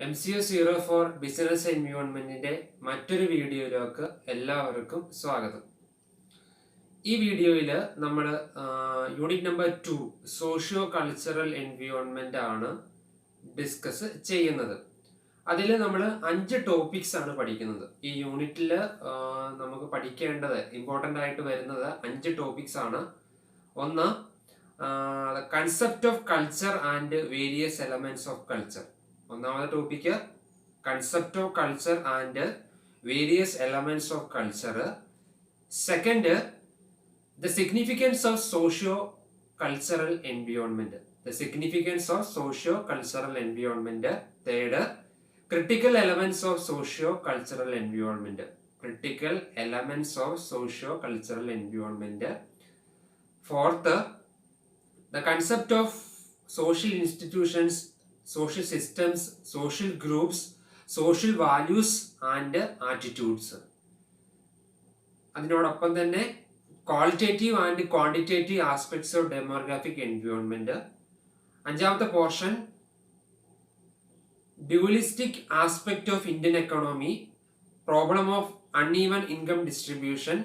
MCO04 business എൻവയോൺമെന്റിന്റെ മറ്റൊരു വീഡിയോയിലേക്ക് എല്ലാവർക്കും സ്വാഗതം. ഈ വീഡിയോയിൽ നമ്മൾ unit number 2 socio cultural environment ആണ് ഡിസ്കസ് ചെയ്യുന്നത്. അതിൽ നമ്മൾ 5 ടോപ്പിക്സ് ആണ് പഠിക്കുന്നത്. ഈ യൂണിറ്റിൽ നമുക്ക് പഠിക്കേണ്ടത് ഇമ്പോർട്ടൻ്റ് ആയിട്ട് വരുന്നത് 5 ടോപ്പിക്സ് ആണ്. ഒന്ന്, concept of culture and various elements of culture. ഒന്നാമത്തെ topic concept of culture and various elements of culture. Second, the significance of socio cultural environment. The significance of socio cultural environment. Third, critical elements of socio cultural environment. Critical elements of socio cultural environment. Fourth, the concept of social institutions, social systems, social groups, social values and attitudes. അതിനോടൊപ്പം തന്നെ qualitative and quantitative aspects of demographic environment. അഞ്ചാമത്തെ portion dualistic aspect of Indian economy, problem of uneven income distribution,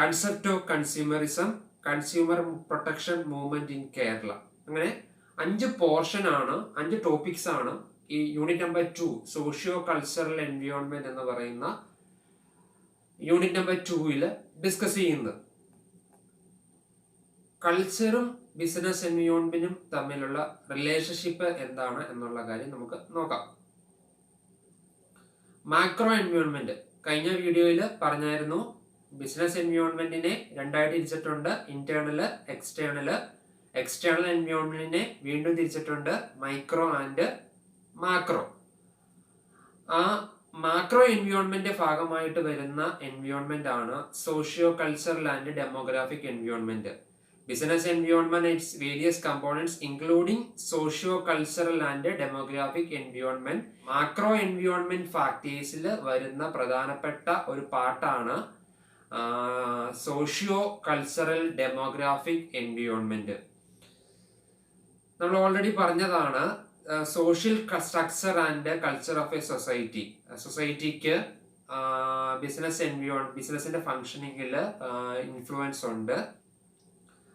concept of consumerism, consumer protection movement in Kerala. അങ്ങനെ 5 portion ആണ്, 5 topics ആണ് ഈ unit number 2 socio cultural environment എന്ന് പറയുന്ന unit number 2 discuss ചെയ്യുന്നത്. കൾച്ചറും business എൻവയോൺമെന്റും തമ്മിലുള്ള റിലേഷൻഷിപ്പ് എന്താണ് എന്നുള്ള കാര്യം നമുക്ക് നോക്കാം. മാക്രോ എൻവയോൺമെന്റ് കഴിഞ്ഞ വീഡിയോയിൽ പറഞ്ഞായിരുന്നു. ബിസിനസ് എൻവയോൺമെന്റിനെ രണ്ടായിട്ട് തിരിച്ചിട്ടുണ്ട്, ഇന്റേണല്, എക്സ്റ്റേണല്. എക്സ്റ്റേണൽ എൻവയോൺമെന്റിനെ വീണ്ടും തിരിച്ചിട്ടുണ്ട്, മൈക്രോ ആൻഡ് മാക്രോ. ആ മാക്രോ എൻവയോൺമെന്റ് ഭാഗമായിട്ട് വരുന്ന എൻവയോൺമെന്റ് ആണ് socio cultural and demographic environment. Business environment its various components including socio cultural and demographic environment. Macro environment ഫാക്ടേഴ്സിൽ വരുന്ന പ്രധാനപ്പെട്ട ഒരു പാർട്ടാണ് സോഷ്യോ കൾച്ചറൽ ഡെമോഗ്രാഫിക് എൻവയോൺമെന്റ്. നമ്മൾ ഓൾറെഡി പറഞ്ഞതാണ് social structure and culture of a society. സൊസൈറ്റിക്ക് ബിസിനസിന്റെ ഫങ്ഷനിങ്ങിൽ ഇൻഫ്ലുവൻസ് ഉണ്ട്.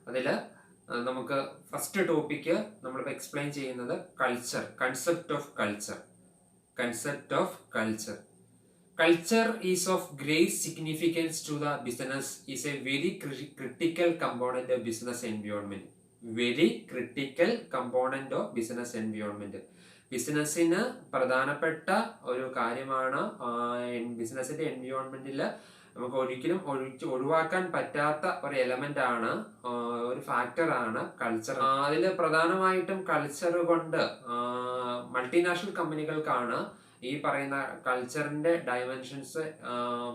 അതിൽ നമുക്ക് ഫസ്റ്റ് ടോപ്പിക്ക് നമ്മളിപ്പോൾ എക്സ്പ്ലെയിൻ ചെയ്യുന്നത് culture, concept of culture. Concept of culture. Culture is of great significance to the business, is a very critical component of business environment. Very critical component of business environment. ബിസിനസ്സിന് പ്രധാനപ്പെട്ട ഒരു കാര്യമാണ്. ബിസിനസിന്റെ എൻവയോൺമെന്റിൽ നമുക്ക് ഒരിക്കലും ഒഴിവാക്കാൻ പറ്റാത്ത ഒരു എലമെന്റ് ആണ്, ഒരു ഫാക്ടർ ആണ് കൾച്ചർ. അതിൽ പ്രധാനമായിട്ടും കൾച്ചർ കൊണ്ട് മൾട്ടിനാഷണൽ കമ്പനികൾക്കാണ് ഈ പറയുന്ന കൾച്ചറിന്റെ ഡയമെൻഷൻസ്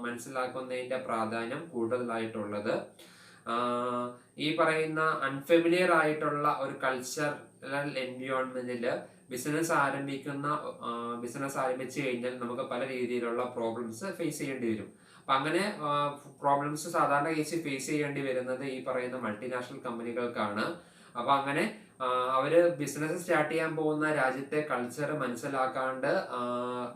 മനസ്സിലാക്കുന്നതിന്റെ പ്രാധാന്യം കൂടുതലായിട്ടുള്ളത്. ഈ പറയുന്ന അൺഫെമിലിയർ ആയിട്ടുള്ള ഒരു കൾച്ചറൽ എൻവയോൺമെന്റിൽ ബിസിനസ് ആരംഭിച്ചു കഴിഞ്ഞാൽ നമുക്ക് പല രീതിയിലുള്ള പ്രോബ്ലംസ് ഫേസ് ചെയ്യേണ്ടി വരും. അപ്പൊ അങ്ങനെ പ്രോബ്ലംസ് സാധാരണ കേസിൽ ഫേസ് ചെയ്യേണ്ടി വരുന്നത് ഈ പറയുന്ന മൾട്ടിനാഷണൽ കമ്പനികൾക്കാണ്. അപ്പൊ അങ്ങനെ അവര് ബിസിനസ് സ്റ്റാർട്ട് ചെയ്യാൻ പോകുന്ന രാജ്യത്തെ കൾച്ചർ മനസ്സിലാക്കാണ്ട്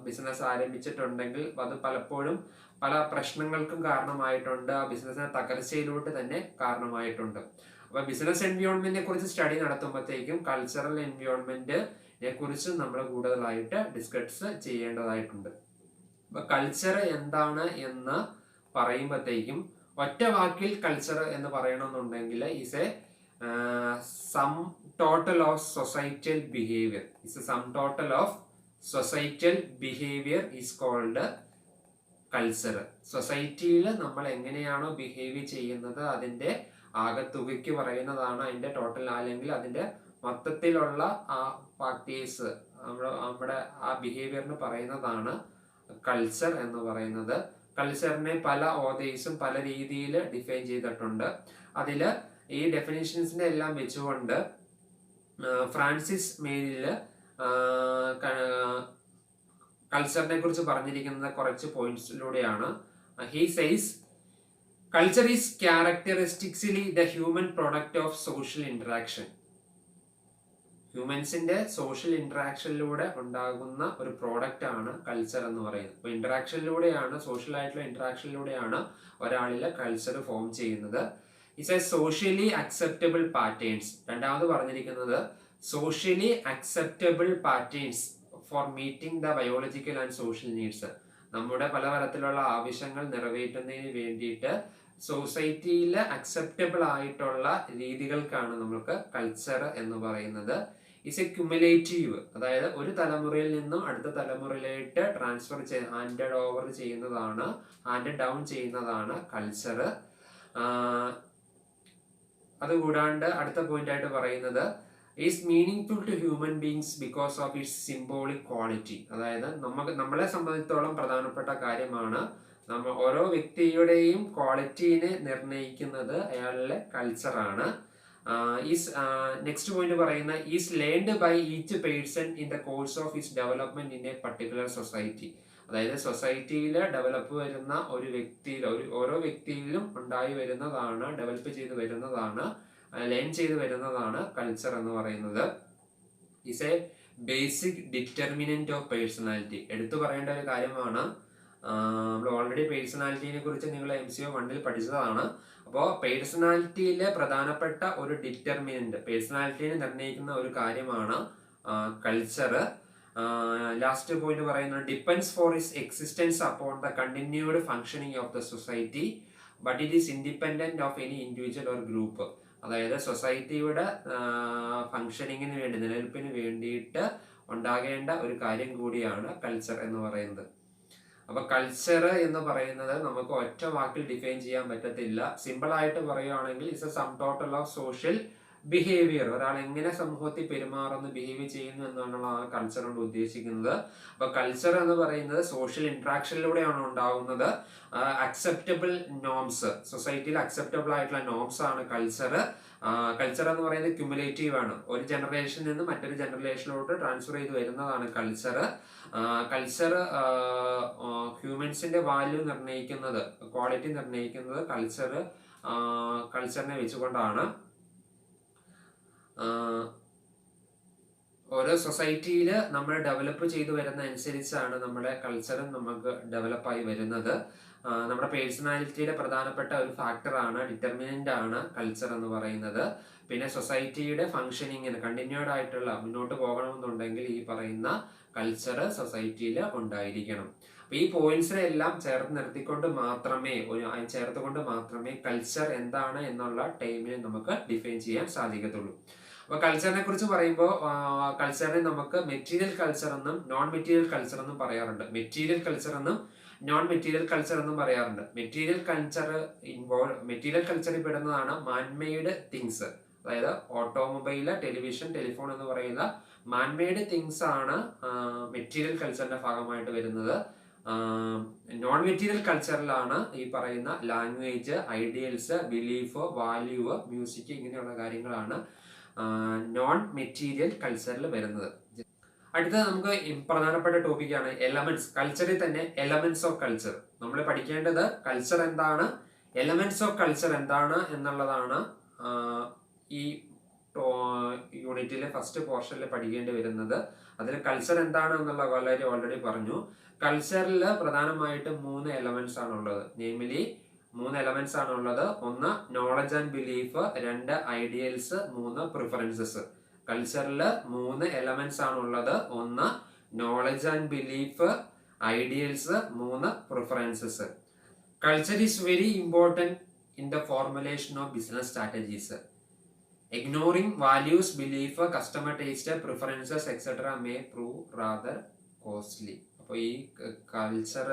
ബിസിനസ് ആരംഭിച്ചിട്ടുണ്ടെങ്കിൽ അത് പലപ്പോഴും പല പ്രശ്നങ്ങൾക്കും കാരണമായിട്ടുണ്ട്. ആ ബിസിനസിന്റെ തകർച്ചയിലോട്ട് തന്നെ കാരണമായിട്ടുണ്ട്. അപ്പൊ ബിസിനസ് എൻവയോൺമെന്റിനെ കുറിച്ച് സ്റ്റഡി നടത്തുമ്പോഴത്തേക്കും കൾച്ചറൽ എൻവയോൺമെന്റിനെ കുറിച്ച് നമ്മൾ കൂടുതലായിട്ട് ഡിസ്കസ് ചെയ്യേണ്ടതായിട്ടുണ്ട്. അപ്പൊ കൾച്ചർ എന്താണ് എന്ന് പറയുമ്പോഴത്തേക്കും ഒറ്റ വാക്കിൽ കൾച്ചർ എന്ന് പറയണമെന്നുണ്ടെങ്കിൽ is a sum total of societal behavior. It's a sum total of societal behavior is called culture. സൊസൈറ്റിയിൽ നമ്മൾ എങ്ങനെയാണോ ബിഹേവ് ചെയ്യുന്നത് അതിന്റെ ആകത്തുകയ്ക്ക് പറയുന്നതാണ് അതിന്റെ ടോട്ടൽ, അല്ലെങ്കിൽ അതിന്റെ മൊത്തത്തിലുള്ള ആ ഫാക്ടേഴ്സ് നമ്മുടെ ആ ബിഹേവിയറിന് പറയുന്നതാണ് കൾച്ചർ എന്ന് പറയുന്നത്. കൾച്ചറിനെ പല ഓതേഴ്സും പല രീതിയിൽ ഡിഫൈൻ ചെയ്തിട്ടുണ്ട്. അതില് ഈ ഡെഫിനേഷൻസിനെ എല്ലാം വെച്ചുകൊണ്ട് ഫ്രാൻസിസ് മേരില് കൾച്ചറിനെ കുറിച്ച് പറഞ്ഞിരിക്കുന്നത് കുറച്ച് പോയിന്റ്സിലൂടെയാണ്. He says culture is characteristically the human product of social interaction. ഹ്യൂമൻസിന്റെ സോഷ്യൽ ഇന്ററാക്ഷനിലൂടെ ഉണ്ടാകുന്ന ഒരു പ്രോഡക്റ്റ് ആണ് കൾച്ചർ എന്ന് പറയുന്നത്. അപ്പോൾ ഇന്ററാക്ഷനിലൂടെയാണ്, സോഷ്യൽ ആയിട്ടുള്ള ഇന്ററാക്ഷനിലൂടെയാണ് ഒരാളിലെ കൾച്ചർ ഫോം ചെയ്യുന്നത്. It's A socially acceptable patterns. രണ്ടാമത് പറഞ്ഞിരിക്കുന്നത് socially acceptable patterns four meeting the biological and social needs. നമ്മുടെ പലതരത്തിലുള്ള ആവശ്യങ്ങൾ നിറവേറ്റുന്നതിന് വേണ്ടിയിട്ട് സൊസൈറ്റിയിൽ അക്സെപ്റ്റബിൾ ആയിട്ടുള്ള രീതികൾക്കാണ് നമുക്ക് കൾച്ചർ എന്ന് പറയുന്നത്. ഇസ് എ ക്യുമുലേറ്റീവ്, അതായത് ഒരു തലമുറയിൽ നിന്നും അടുത്ത തലമുറയിലേക്ക് ട്രാൻസ്ഫർ ഹാൻഡഡ് ഓവർ ചെയ്യുന്നതാണ്, ഹാൻഡഡ് ഡൗൺ ചെയ്യുന്നതാണ് കൾച്ചർ. അതുകൂടാണ്ട് അടുത്ത പോയിന്റ് ആയിട്ട് പറയുന്നത് is meaningful to human beings because of its symbolic quality. അതായത് നമ്മളെ സംബന്ധിച്ചിടത്തോളം പ്രധാനപ്പെട്ട കാര്യമാണ്, ഓരോ വ്യക്തിയുടെയും ക്വാളിറ്റീനെ നിർണ്ണയിക്കുന്നത് അയാളുടെ കൾച്ചറാണ്. നെക്സ്റ്റ് പോയിന്റ് പറയുന്ന is learned by each person in the course of his development in a particular society. അതായത് സൊസൈറ്റിയിൽ ഡെവലപ്പ് വരുന്ന ഒരു വ്യക്തിയിൽ, ഓരോ വ്യക്തിയിലും ഉണ്ടായി വരുന്നതാണ്, ഡെവലപ്പ് ചെയ്ത് വരുന്നതാണ്, ലേൺ ചെയ്ത് വരുന്നതാണ് കൾച്ചർ എന്ന് പറയുന്നത്. Is A basic determinant of personality. എടുത്തു പറയേണ്ട ഒരു കാര്യമാണ്. നമ്മൾ ഓൾറെഡി പേഴ്സണാലിറ്റിനെ കുറിച്ച് നിങ്ങൾ MCO 1 പഠിച്ചതാണ്. അപ്പോൾ പേഴ്സണാലിറ്റിയിലെ പ്രധാനപ്പെട്ട ഒരു ഡിറ്റർമിനന്റ്, പേഴ്സണാലിറ്റിനെ നിർണ്ണയിക്കുന്ന ഒരു കാര്യമാണ് കൾച്ചർ. ലാസ്റ്റ് പോയിന്റ് പറയുന്നത് depends for its existence upon the continued functioning of the society but it is independent of any individual or group. അതായത് സൊസൈറ്റിയുടെ ഫങ്ഷനിങ്ങിന് വേണ്ടി, നിലനിൽപ്പിന് വേണ്ടിയിട്ട് ഉണ്ടാകേണ്ട ഒരു കാര്യം കൂടിയാണ് കൾച്ചർ എന്ന് പറയുന്നത്. അപ്പൊ കൾച്ചർ എന്ന് പറയുന്നത് നമുക്ക് ഒറ്റ വാക്കിൽ ഡിഫൈൻ ചെയ്യാൻ പറ്റത്തില്ല. സിമ്പിൾ ആയിട്ട് പറയുകയാണെങ്കിൽ it's A sum total of social behaviour. ഒരാൾ എങ്ങനെ സമൂഹത്തിൽ പെരുമാറുന്നു, ബിഹേവ് ചെയ്യുന്നു എന്നാണ് കൾച്ചർ കൊണ്ട് ഉദ്ദേശിക്കുന്നത്. അപ്പൊ കൾച്ചർ എന്ന് പറയുന്നത് സോഷ്യൽ ഇന്ററാക്ഷനിലൂടെയാണ് ഉണ്ടാകുന്നത്. അക്സെപ്റ്റബിൾ നോംസ്, സൊസൈറ്റിയിൽ അക്സെപ്റ്റബിൾ ആയിട്ടുള്ള നോംസ് ആണ് കൾച്ചർ. കൾച്ചർ എന്ന് പറയുന്നത് ക്യുമുലേറ്റീവ് ആണ്. ഒരു ജനറേഷനിൽ നിന്ന് മറ്റൊരു ജനറേഷനിലോട്ട് ട്രാൻസ്ഫർ ചെയ്ത് വരുന്നതാണ് കൾച്ചർ. കൾച്ചർ ഹ്യൂമൻസിന്റെ വാല്യൂ നിർണ്ണയിക്കുന്നത്, ക്വാളിറ്റി നിർണ്ണയിക്കുന്നത് കൾച്ചറിനെ വെച്ചുകൊണ്ടാണ്. ഓരോ സൊസൈറ്റിയിൽ നമ്മൾ ഡെവലപ്പ് ചെയ്തു വരുന്ന അനുസരിച്ചാണ് നമ്മുടെ കൾച്ചറും നമുക്ക് ഡെവലപ്പായി വരുന്നത്. നമ്മുടെ പേഴ്സണാലിറ്റിയുടെ പ്രധാനപ്പെട്ട ഒരു ഫാക്ടറാണ്, ഡിറ്റർമിനന്റ് ആണ് കൾച്ചർ എന്ന് പറയുന്നത്. പിന്നെ സൊസൈറ്റിയുടെ ഫങ്ഷനിങ്ങിന് കണ്ടിന്യൂഡ് ആയിട്ടുള്ള മുന്നോട്ട് പോകണമെന്നുണ്ടെങ്കിൽ ഈ പറയുന്ന കൾച്ചർ സൊസൈറ്റിയിൽ ഉണ്ടായിരിക്കണം. അപ്പൊ ഈ പോയിന്റ്സിനെ എല്ലാം ചേർത്തുകൊണ്ട് മാത്രമേ കൾച്ചർ എന്താണ് എന്നുള്ള ടൈമിനെ നമുക്ക് ഡിഫൈൻ ചെയ്യാൻ സാധിക്കത്തുള്ളൂ. അപ്പൊ കൾച്ചറിനെ കുറിച്ച് പറയുമ്പോൾ കൾച്ചറിനെ നമുക്ക് മെറ്റീരിയൽ കൾച്ചർ എന്നും നോൺ മെറ്റീരിയൽ കൾച്ചർ എന്നും പറയാറുണ്ട്. മെറ്റീരിയൽ കൾച്ചർ എന്നും നോൺ മെറ്റീരിയൽ കൾച്ചർ എന്നും പറയാറുണ്ട്. മെറ്റീരിയൽ കൾച്ചറിൽ പെടുന്നതാണ് മാൻമെയ്ഡ് തിങ്സ്. അതായത് ഓട്ടോമൊബൈല്, ടെലിവിഷൻ, ടെലിഫോൺ എന്ന് പറയുന്ന മാൻമെയ്ഡ് തിങ്സ് ആണ് മെറ്റീരിയൽ കൾച്ചറിന്റെ ഭാഗമായിട്ട് വരുന്നത്. നോൺ മെറ്റീരിയൽ കൾച്ചറിലാണ് ഈ പറയുന്ന language, ideals, belief, value, music ഇങ്ങനെയുള്ള കാര്യങ്ങളാണ് നോൺ മെറ്റീരിയൽ കൾച്ചറിൽ വരുന്നത്. അടുത്തത് നമുക്ക് പ്രധാനപ്പെട്ട ടോപ്പിക്കാണ് എലമെന്റ്സ്. കൾച്ചറിൽ തന്നെ എലമെന്റ്സ് ഓഫ് കൾച്ചർ. നമ്മൾ പഠിക്കേണ്ടത് കൾച്ചർ എന്താണ്, എലമെന്റ്സ് ഓഫ് കൾച്ചർ എന്താണ് എന്നുള്ളതാണ് ഈ യൂണിറ്റിലെ ഫസ്റ്റ് പോർഷനിൽ പഠിക്കേണ്ടി വരുന്നത്. അതിൽ കൾച്ചർ എന്താണ് എന്നുള്ള വളരെ ഓൾറെഡി പറഞ്ഞു. കൾച്ചറിൽ പ്രധാനമായിട്ടും 3 എലമെന്റ്സ് ആണുള്ളത്. നെയ്മിലി 3 എലമെന്റ്സ് ആണുള്ളത്. 1 knowledge and belief, 2 ideals, 3 preferences. കൾച്ചറിൽ 3 എലമെന്റ്സ് ആണുള്ളത്. 1 knowledge and belief, ideals, 3 preferences. Culture is very important in the formulation of business strategies. Ignoring values, belief, customer taste, preferences, etc. may prove rather costly. അപ്പോൾ ഈ culture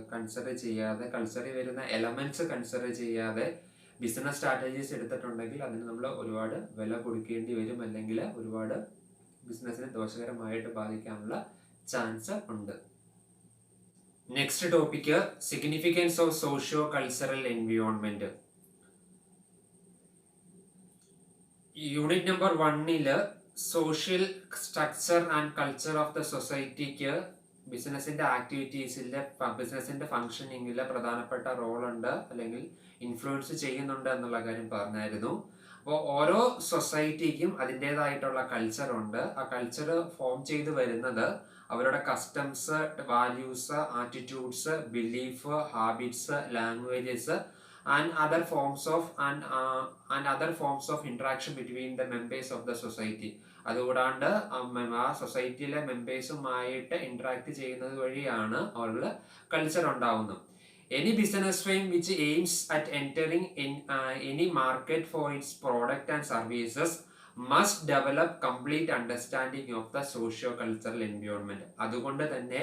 consider ചെയ്യാതെ, കൾച്ചറിൽ വരുന്ന elements consider ചെയ്യാതെ business strategies എടുത്തിട്ടുണ്ടെങ്കിൽ അതിന് നമ്മൾ ഒരുപാട് വില കൊടുക്കേണ്ടി വരും, അല്ലെങ്കിൽ ഒരുപാട് ബിസിനസ്സിനെ ദോഷകരമായിട്ട് ബാധിക്കാനുള്ള ചാൻസ് ഉണ്ട്. Next topic significance of socio cultural environment. Unit number 1 social structure and culture of the സൊസൈറ്റിക്ക് ബിസിനസിന്റെ ആക്ടിവിറ്റീസിലെ, ബിസിനസിന്റെ ഫങ്ഷനിങ്ങിൽ പ്രധാനപ്പെട്ട റോൾ ഉണ്ട്, അല്ലെങ്കിൽ ഇൻഫ്ലുവൻസ് ചെയ്യുന്നുണ്ട് എന്നുള്ള കാര്യം പറഞ്ഞായിരുന്നു. അപ്പോൾ അപ്പോൾ ഓരോ സൊസൈറ്റിക്കും അതിൻ്റെതായിട്ടുള്ള കൾച്ചറുണ്ട്. ആ കൾച്ചർ ഫോം ചെയ്ത് വരുന്നത് അവരുടെ customs, values, attitudes, belief, habits, languages and other forms of interaction between the members of the society. അതുകൂടാണ്ട് ആ സൊസൈറ്റിയിലെ മെമ്പേഴ്സുമായിട്ട് ഇന്ററാക്ട് ചെയ്യുന്നത് വഴിയാണ് അവരുടെ കൾച്ചർ ഉണ്ടാവുന്നത്. Any business firm which aims at entering in any market for its product and services must develop complete understanding of the socio-cultural environment. അതുകൊണ്ട് തന്നെ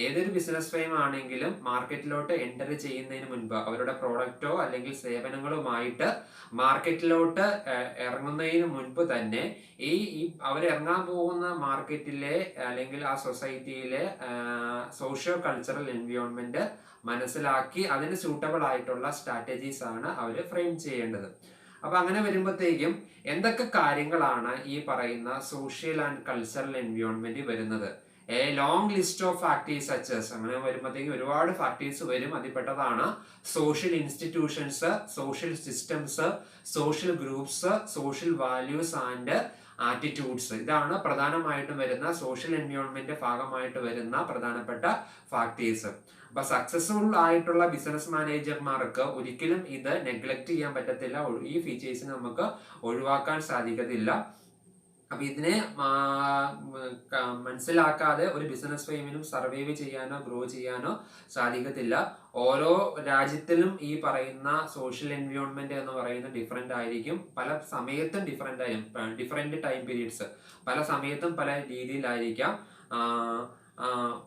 ഏതൊരു business firm ആണെങ്കിലും മാർക്കറ്റിലോട്ട് enter ചെയ്യുന്നതിന് മുൻപ് അവരുടെ പ്രോഡക്റ്റോ അല്ലെങ്കിൽ സേവനങ്ങളുമായിട്ട് മാർക്കറ്റിലോട്ട് ഇറങ്ങുന്നതിന് മുൻപ് തന്നെ ഈ അവരിറങ്ങാൻ പോകുന്ന മാർക്കറ്റിലെ അല്ലെങ്കിൽ ആ സൊസൈറ്റിയിലെ സോഷ്യോ കൾച്ചറൽ എൻവയോൺമെന്റ് മനസ്സിലാക്കി അതിന് സൂട്ടബിൾ ആയിട്ടുള്ള സ്ട്രാറ്റജീസ് ആണ് അവർ ഫ്രെയിം ചെയ്യേണ്ടത്. അപ്പൊ അങ്ങനെ വരുമ്പോഴത്തേക്കും എന്തൊക്കെ കാര്യങ്ങളാണ് ഈ പറയുന്ന സോഷ്യൽ ആൻഡ് കൾച്ചറൽ എൻവയോൺമെന്റ് വരുന്നത്? A long list of factors such as, അങ്ങനെ വരുമ്പോഴത്തേക്കും ഒരുപാട് ഫാക്ടേഴ്സ് വരും. അതിൽപ്പെട്ടതാണ് social institutions, social systems, social groups, social values and attitudes. ഇതാണ് പ്രധാനമായിട്ടും വരുന്ന സോഷ്യൽ എൻവയോൺമെന്റ് ഭാഗമായിട്ട് വരുന്ന പ്രധാനപ്പെട്ട ഫാക്ടേഴ്സ്. അപ്പൊ സക്സസ്ഫുൾ ആയിട്ടുള്ള ബിസിനസ് മാനേജർമാർക്ക് ഒരിക്കലും ഇത് നെഗ്ലക്ട് ചെയ്യാൻ പറ്റത്തില്ല. ഈ ഫീച്ചേഴ്സിന് നമുക്ക് ഒഴിവാക്കാൻ സാധിക്കത്തില്ല. അപ്പൊ ഇതിനെ മനസ്സിലാക്കാതെ ഒരു ബിസിനസ് ഫേമിനും സർവൈവ് ചെയ്യാനോ ഗ്രോ ചെയ്യാനോ സാധിക്കത്തില്ല. ഓരോ രാജ്യത്തിലും ഈ പറയുന്ന സോഷ്യൽ എൻവയോൺമെന്റ് എന്ന് പറയുന്നത് ഡിഫറെന്റ് ആയിരിക്കും. പല സമയത്തും ഡിഫറെന്റ് ആയിരിക്കും. ഡിഫറെന്റ് ടൈം പീരീഡ്സ് പല സമയത്തും പല രീതിയിലായിരിക്കാം.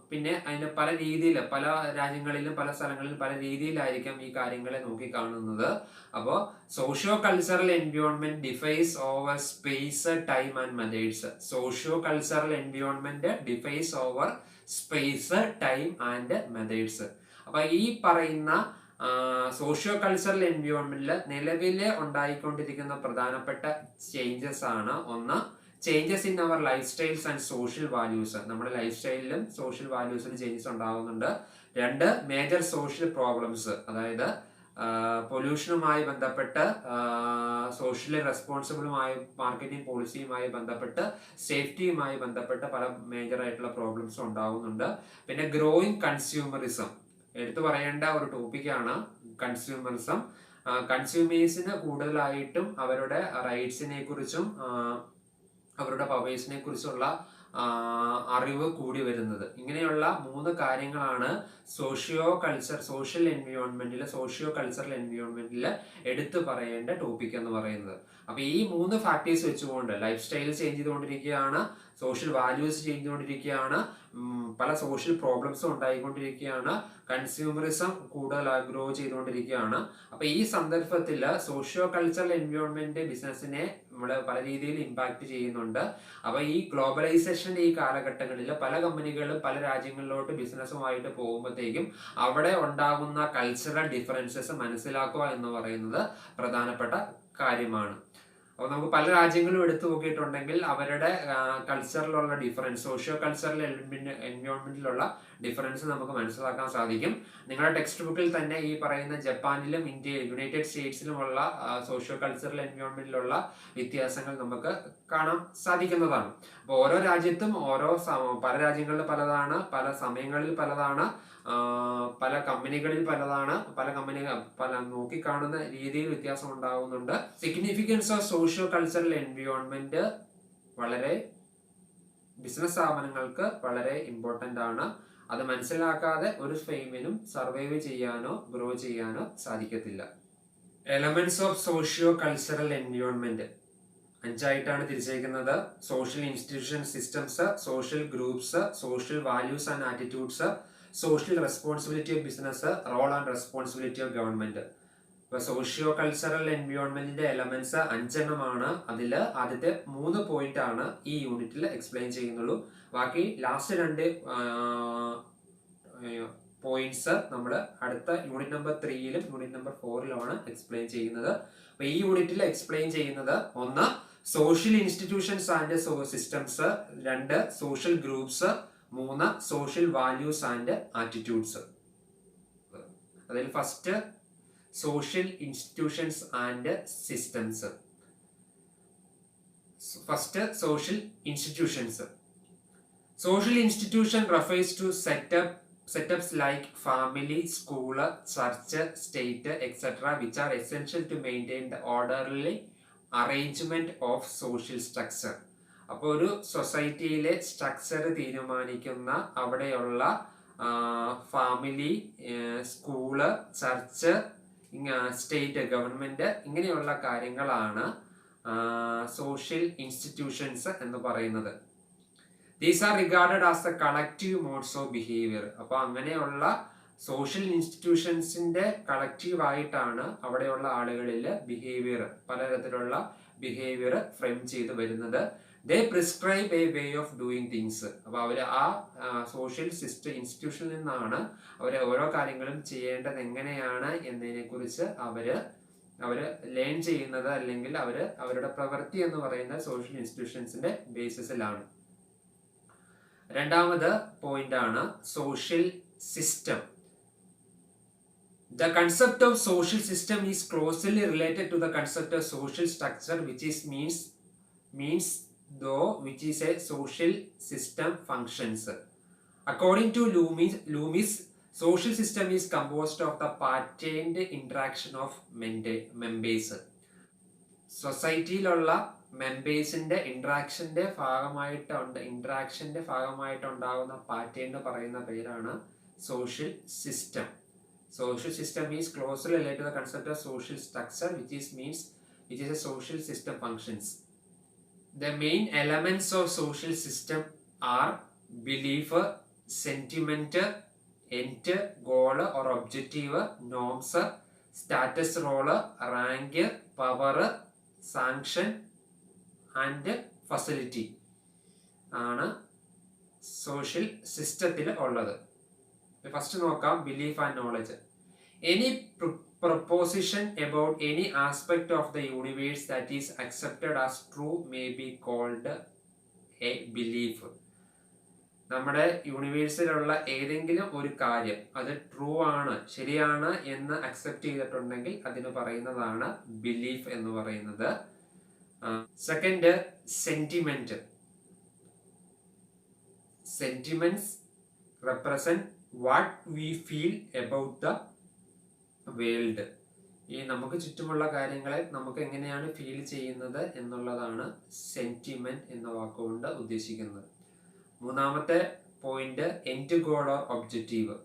പിന്നെ അതിന്റെ പല രീതിയിൽ പല രാജ്യങ്ങളിലും പല സ്ഥലങ്ങളിലും പല രീതിയിലായിരിക്കാം ഈ കാര്യങ്ങളെ നോക്കിക്കാണുന്നത്. അപ്പോൾ socio cultural environment differs over space, time and methods. Socio cultural environment differs over space, time and methods. അപ്പൊ ഈ പറയുന്ന സോഷ്യോ കൾച്ചറൽ എൻവയോൺമെന്റിൽ നിലവിലെ ഉണ്ടായിക്കൊണ്ടിരിക്കുന്ന പ്രധാനപ്പെട്ട ചേഞ്ചസ് ആണ്: ഒന്ന്, changes in our life styles and social values. നമ്മുടെ ലൈഫ് സ്റ്റൈലിലും സോഷ്യൽ വാല്യൂസിലും ചേഞ്ചസ് ഉണ്ടാകുന്നുണ്ട്. രണ്ട്, മേജർ സോഷ്യൽ പ്രോബ്ലംസ്, അതായത് പൊല്യൂഷനുമായി ബന്ധപ്പെട്ട്, സോഷ്യലി റെസ്പോൺസിബിളുമായി മാർക്കറ്റിംഗ് പോളിസിയുമായി ബന്ധപ്പെട്ട്, സേഫ്റ്റിയുമായി ബന്ധപ്പെട്ട് പല മേജർ ആയിട്ടുള്ള പ്രോബ്ലംസും ഉണ്ടാകുന്നുണ്ട്. പിന്നെ ഗ്രോയിങ് കൺസ്യൂമറിസം, എടുത്തു പറയേണ്ട ഒരു ടോപ്പിക്കാണ് കൺസ്യൂമറിസം. കൺസ്യൂമേഴ്സിന് കൂടുതലായിട്ടും അവരുടെ റൈറ്റ്സിനെ കുറിച്ചും അവരുടെ പവേഴ്സിനെ കുറിച്ചുള്ള അറിവ് കൂടി വരുന്നത്. ഇങ്ങനെയുള്ള മൂന്ന് കാര്യങ്ങളാണ് സോഷ്യൽ കൾച്ചറൽ എൻവയോൺമെന്റിൽ എടുത്തു പറയേണ്ട ടോപ്പിക് എന്ന് പറയുന്നത്. അപ്പൊ ഈ മൂന്ന് ഫാക്ടേഴ്സ് വെച്ചുകൊണ്ട് ലൈഫ് സ്റ്റൈൽ ചേഞ്ച് ചെയ്തുകൊണ്ടിരിക്കുകയാണ്, സോഷ്യൽ വാല്യൂസ് ചേഞ്ച് ചെയ്തുകൊണ്ടിരിക്കുകയാണ്, പല സോഷ്യൽ പ്രോബ്ലംസും ഉണ്ടായിക്കൊണ്ടിരിക്കുകയാണ്, കൺസ്യൂമറിസം കൂടുതൽ ഗ്രോ ചെയ്തുകൊണ്ടിരിക്കുകയാണ്. അപ്പൊ ഈ സന്ദർഭത്തിൽ സോഷ്യോ കൾച്ചറൽ എൻവയോൺമെന്റ് ബിസിനസിനെ നമ്മള് പല രീതിയിൽ ഇമ്പാക്ട് ചെയ്യുന്നുണ്ട്. അപ്പൊ ഈ ഗ്ലോബലൈസേഷന്റെ ഈ കാലഘട്ടങ്ങളിൽ പല കമ്പനികളും പല രാജ്യങ്ങളിലോട്ട് ബിസിനസ്സുമായിട്ട് പോകുമ്പോഴത്തേക്കും അവിടെ ഉണ്ടാകുന്ന കൾച്ചറൽ ഡിഫറൻസസ് മനസ്സിലാക്കുക എന്ന് പറയുന്നത് പ്രധാനപ്പെട്ട കാര്യമാണ്. അപ്പോൾ നമുക്ക് പല രാജ്യങ്ങളും എടുത്തു നോക്കിയിട്ടുണ്ടെങ്കിൽ അവരുടെ കൾച്ചറിലുള്ള ഡിഫറൻസ്, സോഷ്യോ കൾച്ചറൽ എൻവയോൺമെന്റിലുള്ള ഡിഫറൻസ് നമുക്ക് മനസ്സിലാക്കാൻ സാധിക്കും. നിങ്ങളുടെ ടെക്സ്റ്റ് ബുക്കിൽ തന്നെ ഈ പറയുന്ന ജപ്പാനിലും യുണൈറ്റഡ് സ്റ്റേറ്റ്സിലുമുള്ള സോഷ്യോ കൾച്ചറൽ എൻവയോൺമെന്റിലുള്ള വ്യത്യാസങ്ങൾ നമുക്ക് കാണാൻ സാധിക്കുന്നതാണ്. അപ്പോൾ ഓരോ രാജ്യത്തും പല രാജ്യങ്ങളിൽ പലതാണ്, പല സമയങ്ങളിൽ പലതാണ്, പല കമ്പനികളിൽ പലതാണ്, പല നോക്കിക്കാണുന്ന രീതിയിൽ വ്യത്യാസം ഉണ്ടാകുന്നുണ്ട്. Significance of socio cultural environment വളരെ ബിസിനസ് സ്ഥാപനങ്ങൾക്ക് വളരെ ഇമ്പോർട്ടന്റ് ആണ്. അത് മനസ്സിലാക്കാതെ ഒരു ഫെയിമിനും സർവൈവ് ചെയ്യാനോ ഗ്രോ ചെയ്യാനോ സാധിക്കത്തില്ല. Elements of socio cultural environment 5 ആയിട്ടാണ് തിരിച്ചിരിക്കുന്നത്. Social institution systems, social groups, social values and attitudes, social responsibility of business, role and responsibility of government. ഇപ്പൊ സോഷ്യോ കൾച്ചറൽ എൻവയോൺമെന്റിന്റെ എലമെന്റ്സ് 5 അതിൽ ആദ്യത്തെ 3 പോയിന്റ് ആണ് ഈ യൂണിറ്റിൽ എക്സ്പ്ലെയിൻ ചെയ്യുന്നുള്ളൂ. ബാക്കി ലാസ്റ്റ് 2 പോയിന്റ്സ് നമ്മൾ അടുത്ത യൂണിറ്റ് നമ്പർ 3യിലും യൂണിറ്റ് നമ്പർ 4യിലുമാണ് എക്സ്പ്ലെയിൻ ചെയ്യുന്നത്. അപ്പൊ ഈ യൂണിറ്റിൽ എക്സ്പ്ലെയിൻ ചെയ്യുന്നത്: 1, social institutions and systems, 2, social groups, 3, social values and attitudes. അതിൽ first social institutions and systems. First social institutions. Social institution refers to setups like family, school, church, state, etc., which are essential to maintain the orderly arrangement of social structure. അപ്പോൾ ഒരു സൊസൈറ്റിയിലെ structure തീരുമാനിക്കുന്ന അവിടെയുള്ള family, school, church, state, government ഇങ്ങനെയുള്ള കാര്യങ്ങളാണ് social institutions എന്ന് പറയുന്നത്. These are regarded as the collective modes of behavior. അപ്പോൾ അങ്ങനെയുള്ള സോഷ്യൽ ഇൻസ്റ്റിറ്റ്യൂഷൻസിന്റെ കളക്റ്റീവ് ആയിട്ടാണ് അവിടെയുള്ള ആളുകളിൽ ബിഹേവിയർ, പലതരത്തിലുള്ള ബിഹേവിയർ ഫ്രെയിം ചെയ്ത് വരുന്നത്. They prescribe a way of doing things. അപ്പോൾ അവർ ആ സോഷ്യൽ ഇൻസ്റ്റിറ്റ്യൂഷനിൽ നിന്നാണ് അവർ ഓരോ കാര്യങ്ങളും ചെയ്യേണ്ടത് എങ്ങനെയാണ് എന്നതിനെ കുറിച്ച് അവര് ലേൺ ചെയ്യുന്നത്, അല്ലെങ്കിൽ അവരുടെ പ്രവൃത്തി എന്ന് പറയുന്ന സോഷ്യൽ ഇൻസ്റ്റിറ്റ്യൂഷൻസിന്റെ ബേസിസിലാണ്. രണ്ടാമത് പോയിന്റ് ആണ് social system. The concept of social system is closely related to the concept of social structure, which is means though which is a social system functions. According to Loomis, social system is composed of the patterned interaction of members. സൊസൈറ്റിയിലുള്ള മെമ്പേഴ്സിന്റെ ഇന്ററാക്ഷന്റെ ഭാഗമായിട്ടുണ്ടാകുന്ന pattern പറയുന്ന പേരാണ് social system. Social system is closely related to the concept of social structure, which is a social system functions. The main elements of social system are belief, sentiment, end, goal or objective, norms, status role, rank, power, sanction and facility ആണ് social സിസ്റ്റത്തിൽ ഉള്ളത്. First നോക്കാം belief and knowledge. Any proposition about any aspect of the universe that is accepted as true may be called a belief. നമ്മുടെ യൂണിവേഴ്സിലുള്ള ഏതെങ്കിലും ഒരു കാര്യം അത് ട്രൂ ആണ്, ശരിയാണ് എന്ന് അക്സെപ്റ്റ് ചെയ്തിട്ടുണ്ടെങ്കിൽ അതിന് പറയുന്നതാണ് ബിലീഫ് എന്ന് പറയുന്നത്. Second, sentiment. Sentiments represent what we feel about the world. ഈ നമുക്ക് ചുറ്റുമുള്ള കാര്യങ്ങളെ നമുക്ക് എങ്ങനെയാണ് ഫീൽ ചെയ്യുന്നത് എന്നുള്ളതാണ് സെന്റിമെന്റ് എന്ന വാക്കുകൊണ്ട് ഉദ്ദേശിക്കുന്നത്. മൂന്നാമത്തെ point, end goal or objective.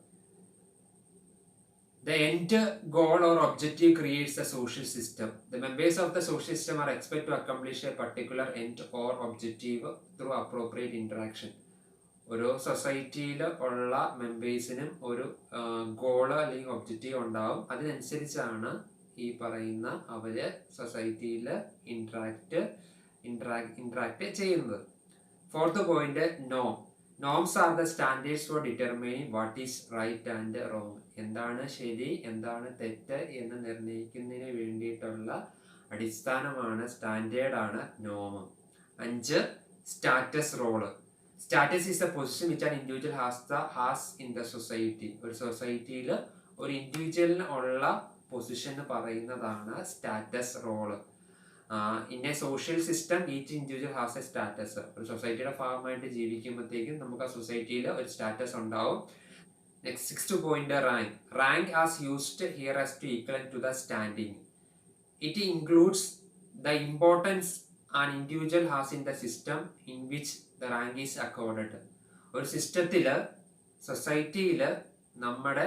The end goal or objective creates a social system. The members of the social system are expected to accomplish a particular end or objective through appropriate interaction. ഒരു സൊസൈറ്റിയിൽ ഉള്ള മെമ്പേഴ്സിനും ഒരു goal അല്ലെങ്കിൽ objective ഉണ്ടാവും. അതിനനുസരിച്ചാണ് ഈ പറയുന്ന അവര് സൊസൈറ്റിയിൽ ഇന്ററാക്ട് ചെയ്യുന്നത്. ഫോർത്ത് പോയിന്റ്, നോം. Norms are the standards for determining what is right and wrong. എന്താണ് ശരി, എന്താണ് തെറ്റ് എന്ന് നിർണ്ണയിക്കുന്നതിന് വേണ്ടിയിട്ടുള്ള അടിസ്ഥാനമാണ്, സ്റ്റാൻഡേർഡാണ് നോം. 5, status role. Status is the position which an individual has in the society. ഒരു സൊസൈറ്റിയിൽ ഒരു ഇൻഡിവിജ്വലിന് ഉള്ള പൊസിഷൻ പറയുന്നതാണ് status role. In a social system each individual has a status. ഒരു സൊസൈറ്റിയുടെ ഭാഗമായിട്ട് ജീവിക്കുമ്പോഴത്തേക്കും നമുക്ക് ആ സൊസൈറ്റിയിൽ ഒരു സ്റ്റാറ്റസ് ഉണ്ടാവും. Next 6th point, rank. Rank as used here as to equal to the standing. It includes the importance an individual has in the system in which the rank is accorded. ഒരു സിസ്റ്റത്തിൽ, സൊസൈറ്റിയിൽ നമ്മുടെ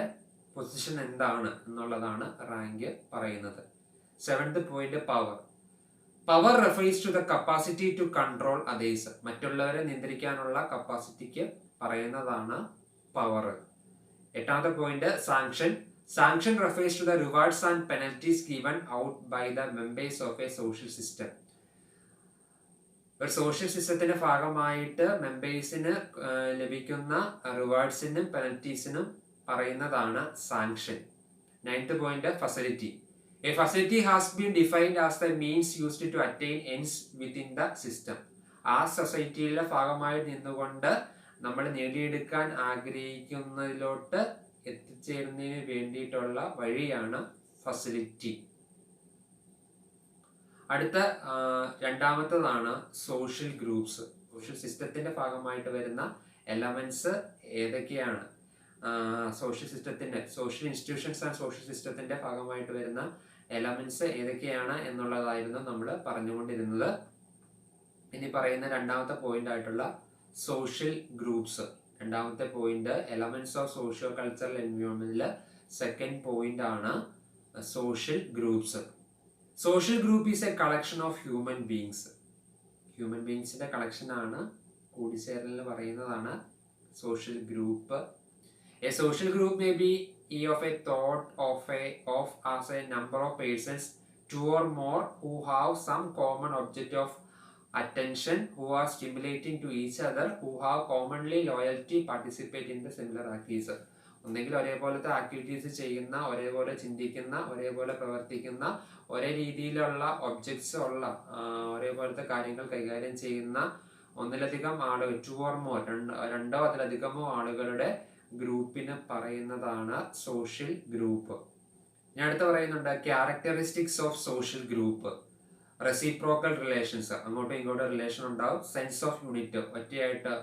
position എന്താണ് എന്നുള്ളതാണ് rank പറയുന്നത്. 7th point, power. Power refers to the capacity to control others. മറ്റുള്ളവരെ നിയന്ത്രിക്കാനുള്ള കപ്പാസിറ്റിക്ക് പറയുന്നതാണ് power. 8th point, sanction. Sanction refers to the rewards and penalties given out by the members of a social system. ഒരു social സിസ്റ്റത്തിന്റെ ഭാഗമായിട്ട് മെമ്പേഴ്സിന് ലഭിക്കുന്ന റിവാർഡ്സിനും പെനൽറ്റീസിനും പറയുന്നതാണ് sanction. 9th point, facility. A facility has been defined as the means used to attain ends within the system. ആ സൊസൈറ്റിയിലെ ഭാഗമായി നിന്നുകൊണ്ട് നമ്മൾ നേടിയെടുക്കാൻ ആഗ്രഹിക്കുന്നതിലോട്ട് എത്തിച്ചേരുന്നതിന് വേണ്ടിയിട്ടുള്ള വഴിയാണ് ഫെസിലിറ്റി. അടുത്ത രണ്ടാമത്തതാണ് സോഷ്യൽ ഗ്രൂപ്പ്സ്. സോഷ്യൽ സിസ്റ്റത്തിന്റെ ഭാഗമായിട്ട് വരുന്ന എലമെന്റ്സ് ഏതൊക്കെയാണ്? സോഷ്യൽ ഇൻസ്റ്റിറ്റ്യൂഷൻസ് ആൻഡ് സോഷ്യൽ സിസ്റ്റത്തിന്റെ ഭാഗമായിട്ട് വരുന്ന എലമെന്റ്സ് ഏതൊക്കെയാണ് എന്നുള്ളതായിരുന്നു നമ്മൾ പറഞ്ഞുകൊണ്ടിരുന്നത്. ഇനി പറയുന്ന രണ്ടാമത്തെ പോയിന്റ് ആയിട്ടുള്ള സോഷ്യൽ ഗ്രൂപ്പ്സ്. രണ്ടാമത്തെ point elements of socio cultural എൻവയോൺമെന്റില് സെക്കൻഡ് പോയിന്റ് ആണ് social groups. Social group is a collection of human beings. Human ബീങ്സിന്റെ കളക്ഷൻ ആണ്, കൂടിച്ചേരലിന് പറയുന്നതാണ് social group. A social group may be of a thought of as a number of persons, two or more, who have some common object of attention, who are stimulating to each other, who have commonly loyalty, participate in the similar activities. ഒന്നെങ്കിൽ ഒരേപോലത്തെ activities ചെയ്യുന്ന, ഒരേപോലെ ചിന്തിക്കുന്ന, ഒരേപോലെ പ്രവർത്തിക്കുന്ന, ഒരേ രീതിയിലുള്ള objects ഉള്ള, ഒരേപോലത്തെ കാര്യങ്ങൾ കൈകാര്യം ചെയ്യുന്ന ഒന്നിലധികം ആളുകൾ, ടു ഓർ മോർ, രണ്ടോ അതിലധികമോ ആളുകളുടെ ഗ്രൂപ്പിന് പറയുന്നതാണ് സോഷ്യൽ ഗ്രൂപ്പ്. ഞാൻ അടുത്ത് പറയുന്നുണ്ട് characteristics of social group. Reciprocal relations, അങ്ങോട്ടും ഇങ്ങോട്ടും റിലേഷൻ ഉണ്ടാവും. സെൻസ് ഓഫ് യൂണിറ്റ്, ഒറ്റയായിട്ട്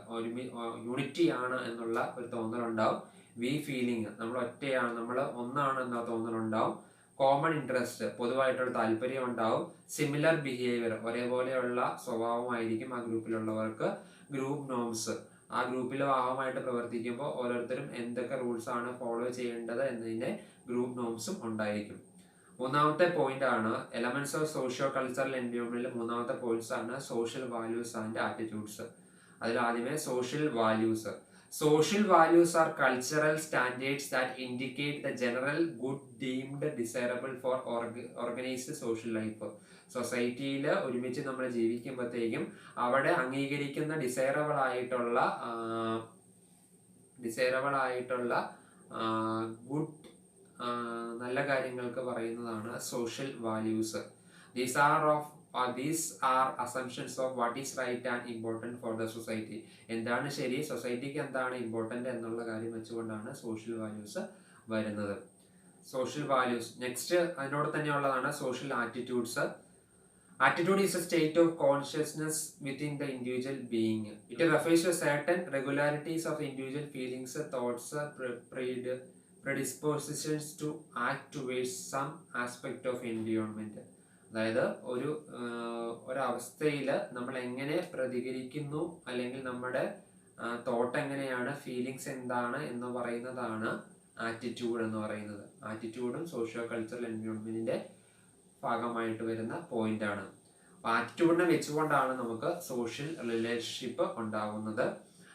യൂണിറ്റി ആണ് എന്നുള്ള ഒരു തോന്നലുണ്ടാവും. വി ഫീലിംഗ്, നമ്മൾ ഒറ്റയാണ്, നമ്മൾ ഒന്നാണ് എന്ന തോന്നലുണ്ടാവും. കോമൺ ഇൻട്രസ്റ്റ്, പൊതുവായിട്ടുള്ള താല്പര്യം ഉണ്ടാവും. സിമിലർ ബിഹേവിയർ, ഒരേപോലെയുള്ള സ്വഭാവമായിരിക്കും ആ ഗ്രൂപ്പിലുള്ളവർക്ക്. ഗ്രൂപ്പ് നോംസ്, ആ ഗ്രൂപ്പിൽ ഭാഗമായിട്ട് പ്രവർത്തിക്കുമ്പോൾ ഓരോരുത്തരും എന്തൊക്കെ റൂൾസ് ആണ് ഫോളോ ചെയ്യേണ്ടത് എന്നതിന്റെ ഗ്രൂപ്പ് നോംസും ഉണ്ടായിരിക്കും. മൂന്നാമത്തെ പോയിന്റ് ആണ് എലമെന്റ്സ് ഓഫ് സോഷ്യോ കൾച്ചറൽ എൻവയോൺമെന്റിൽ മൂന്നാമത്തെ പോയിന്റ്സ് ആണ് സോഷ്യൽ വാല്യൂസ് ആൻഡ് ആറ്റിറ്റ്യൂഡ്സ്. അതിൽ ആദ്യമേ social values. Social values are cultural standards that indicate the general good deemed desirable for organized social life. സൊസൈറ്റിയിൽ ഒരുമിച്ച് നമ്മൾ ജീവിക്കുമ്പോഴത്തേക്കും അവിടെ അംഗീകരിക്കുന്ന ഡിസൈറബിൾ ആയിട്ടുള്ള ഗുഡ്, നല്ല കാര്യങ്ങൾക്ക് പറയുന്നതാണ് social values. These are assumptions of what is right and important for the society. എന്താണ് ശരി, സൊസൈറ്റിക്ക് എന്താണ് ഇമ്പോർട്ടന്റ് എന്നുള്ള കാര്യം വെച്ചുകൊണ്ടാണ് സോഷ്യൽ വാല്യൂസ് വരുന്നത്. Social values. നെക്സ്റ്റ് അതിനോട് തന്നെയുള്ളതാണ് social attitudes. Attitude is a state of consciousness within the individual being. It refers to certain regularities of individual feelings, thoughts, predispositions to act towards some aspect of environment. അതായത് ഒരവസ്ഥയിൽ നമ്മൾ എങ്ങനെ പ്രതികരിക്കുന്നു, അല്ലെങ്കിൽ നമ്മുടെ thought എങ്ങനെയാണ്, ഫീലിങ്സ് എന്താണ് എന്ന് പറയുന്നതാണ് ആറ്റിറ്റ്യൂഡ് എന്ന് പറയുന്നത്. ആറ്റിറ്റ്യൂഡും സോഷ്യോ കൾച്ചറൽ എൻവയോൺമെന്റിന്റെ ഭാഗമായിട്ട് വരുന്ന പോയിന്റ് ആണ്. അപ്പൊ ആറ്റിറ്റ്യൂഡിനെ വെച്ചുകൊണ്ടാണ് നമുക്ക് സോഷ്യൽ റിലേഷൻഷിപ്പ് ഉണ്ടാകുന്നത്.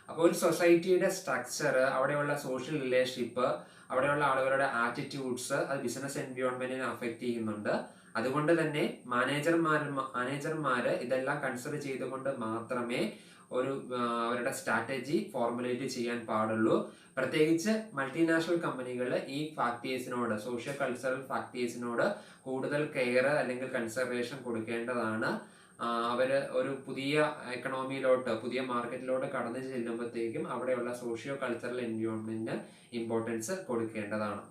അപ്പോൾ ഒരു സൊസൈറ്റിയുടെ സ്ട്രക്ചർ, അവിടെയുള്ള സോഷ്യൽ റിലേഷൻഷിപ്പ്, അവിടെയുള്ള ആളുകളുടെ ആറ്റിറ്റ്യൂഡ്സ്, അത് ബിസിനസ് എൻവയോൺമെന്റിനെ അഫക്റ്റ് ചെയ്യുന്നുണ്ട്. അതുകൊണ്ട് തന്നെ മാനേജർമാര് ഇതെല്ലാം കൺസിഡർ ചെയ്തുകൊണ്ട് മാത്രമേ അവരുടെ സ്ട്രാറ്റജി ഫോർമുലേറ്റ് ചെയ്യാൻ പാടുള്ളൂ. പ്രത്യേകിച്ച് മൾട്ടിനാഷണൽ കമ്പനികൾ ഈ ഫാക്ടേഴ്സിനോട്, സോഷ്യോ കൾച്ചറൽ ഫാക്ടേഴ്സിനോട് കൂടുതൽ കെയർ അല്ലെങ്കിൽ കൺസിഡറേഷൻ കൊടുക്കേണ്ടതാണ്. അവര് ഒരു പുതിയ എക്കണോമിയിലോട്ട്, പുതിയ മാർക്കറ്റിലോട്ട് കടന്നു ചെല്ലുമ്പോഴത്തേക്കും അവിടെയുള്ള സോഷ്യോ കൾച്ചറൽ എൻവയോൺമെന്റിന് ഇമ്പോർട്ടൻസ് കൊടുക്കേണ്ടതാണ്.